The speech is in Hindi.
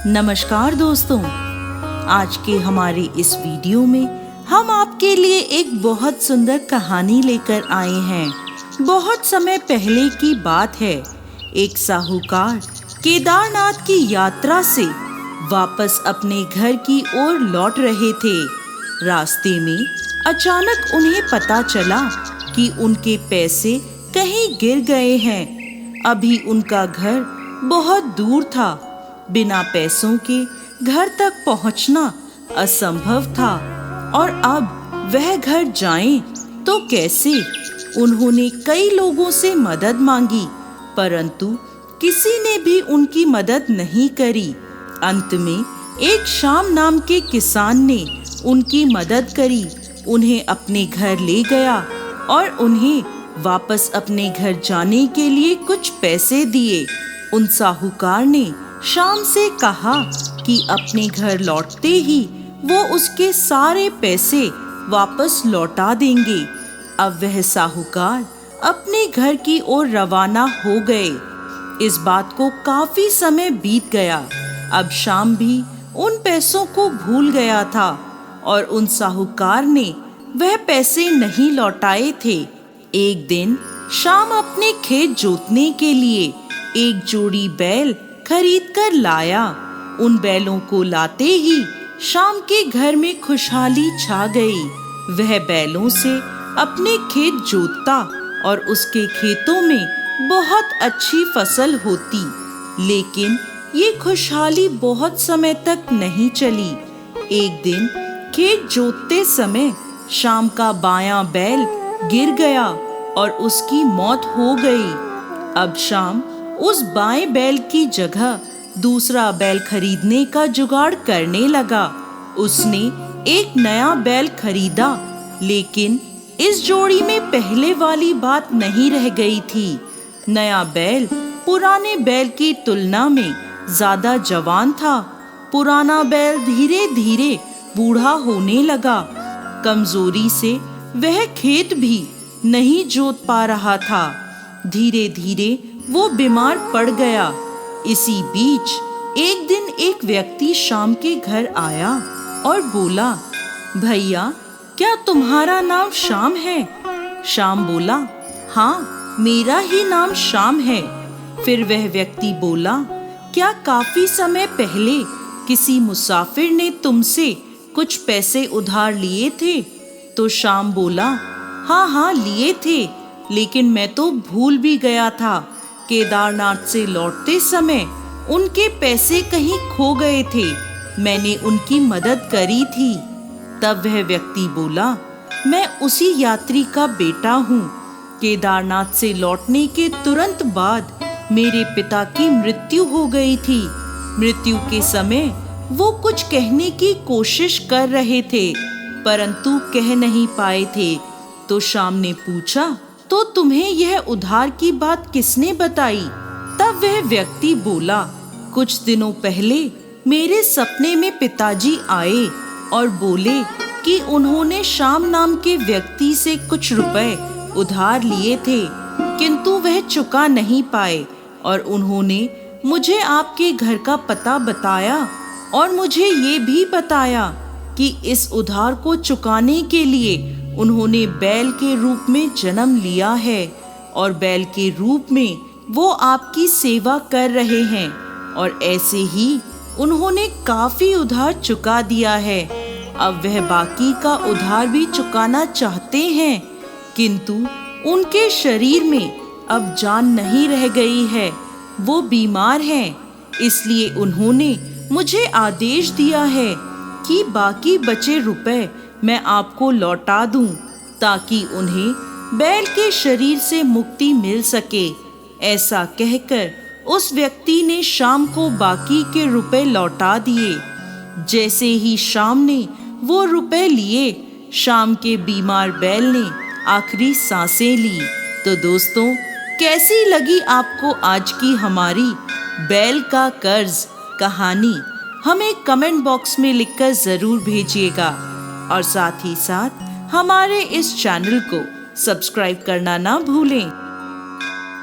नमस्कार दोस्तों, आज के हमारे इस वीडियो में हम आपके लिए एक बहुत सुंदर कहानी लेकर आए हैं। बहुत समय पहले की बात है। एक साहूकार केदारनाथ की यात्रा से वापस अपने घर की ओर लौट रहे थे। रास्ते में अचानक उन्हें पता चला कि उनके पैसे कहीं गिर गए हैं। अभी उनका घर बहुत दूर था। बिना पैसों के घर तक पहुंचना असंभव था और अब वह घर जाएं तो कैसे। उन्होंने कई लोगों से मदद मांगी, परंतु किसी ने भी उनकी मदद नहीं करी। अंत में एक श्याम नाम के किसान ने उनकी मदद करी, उन्हें अपने घर ले गया और उन्हें वापस अपने घर जाने के लिए कुछ पैसे दिए। उन साहूकार ने श्याम से कहा कि अपने घर लौटते ही वो उसके सारे पैसे वापस लौटा देंगे। अब वह साहूकार अपने घर की ओर रवाना हो गए। इस बात को काफी समय बीत गया। अब श्याम भी उन पैसों को भूल गया था और उन साहूकार ने वह पैसे नहीं लौटाए थे। एक दिन श्याम अपने खेत जोतने के लिए एक जोड़ी बैल खरीद कर लाया। उन बैलों को लाते ही श्याम के घर में खुशहाली छा गई। वह बैलों से अपने खेत जोतता और उसके खेतों में बहुत अच्छी फसल होती। लेकिन ये खुशहाली बहुत समय तक नहीं चली। एक दिन खेत जोतते समय श्याम का बायां बैल गिर गया और उसकी मौत हो गई। अब श्याम उस बाएं बैल की जगह दूसरा बैल खरीदने का जुगाड़ करने लगा। उसने एक नया बैल खरीदा, लेकिन इस जोड़ी में पहले वाली बात नहीं रह गई थी। नया बैल पुराने बैल की तुलना में ज्यादा जवान था। पुराना बैल धीरे धीरे बूढ़ा होने लगा। कमजोरी से वह खेत भी नहीं जोत पा रहा था। धीरे धीरे वो बीमार पड़ गया। इसी बीच एक दिन एक व्यक्ति श्याम के घर आया और बोला, भैया, क्या तुम्हारा नाम श्याम है? श्याम बोला, हाँ, मेरा ही नाम श्याम है। फिर वह व्यक्ति बोला, क्या काफी समय पहले किसी मुसाफिर ने तुमसे कुछ पैसे उधार लिए थे? तो श्याम बोला, हाँ, लिए थे, लेकिन मैं तो भूल भी गया था। केदारनाथ से लौटते समय उनके पैसे कहीं खो गए थे। मैंने उनकी मदद करी थी। तब वह व्यक्ति बोला, मैं उसी यात्री का बेटा हूँ। केदारनाथ से लौटने के तुरंत बाद मेरे पिता की मृत्यु हो गई थी। मृत्यु के समय वो कुछ कहने की कोशिश कर रहे थे, परंतु कह नहीं पाए थे। तो श्याम ने पूछा, तो तुम्हें यह उधार की बात किसने बताई? तब वह व्यक्ति बोला, कुछ दिनों पहले मेरे सपने में पिताजी आए और बोले कि उन्होंने श्याम नाम के व्यक्ति से कुछ रुपए उधार लिए थे, किंतु वह चुका नहीं पाए और उन्होंने मुझे आपके घर का पता बताया और मुझे ये भी बताया कि इस उधार को चुकाने के लिए उन्होंने बैल के रूप में जन्म लिया है और बैल के रूप में वो आपकी सेवा कर रहे हैं और ऐसे ही उन्होंने काफी उधार चुका दिया है। अब वह बाकी का उधार भी चुकाना चाहते हैं, किंतु उनके शरीर में अब जान नहीं रह गई है। वो बीमार हैं, इसलिए उन्होंने मुझे आदेश दिया है कि बाकी बचे रुपए मैं आपको लौटा दूं, ताकि उन्हें बैल के शरीर से मुक्ति मिल सके। ऐसा कहकर उस व्यक्ति ने श्याम को बाकी के रुपए लौटा दिए। जैसे ही श्याम ने वो रुपए लिए, श्याम के बीमार बैल ने आखिरी सांसें ली। तो दोस्तों, कैसी लगी आपको आज की हमारी बैल का कर्ज कहानी? हमें कमेंट बॉक्स में लिखकर जरूर भेजिएगा और साथ ही साथ हमारे इस चैनल को सब्सक्राइब करना ना भूलें।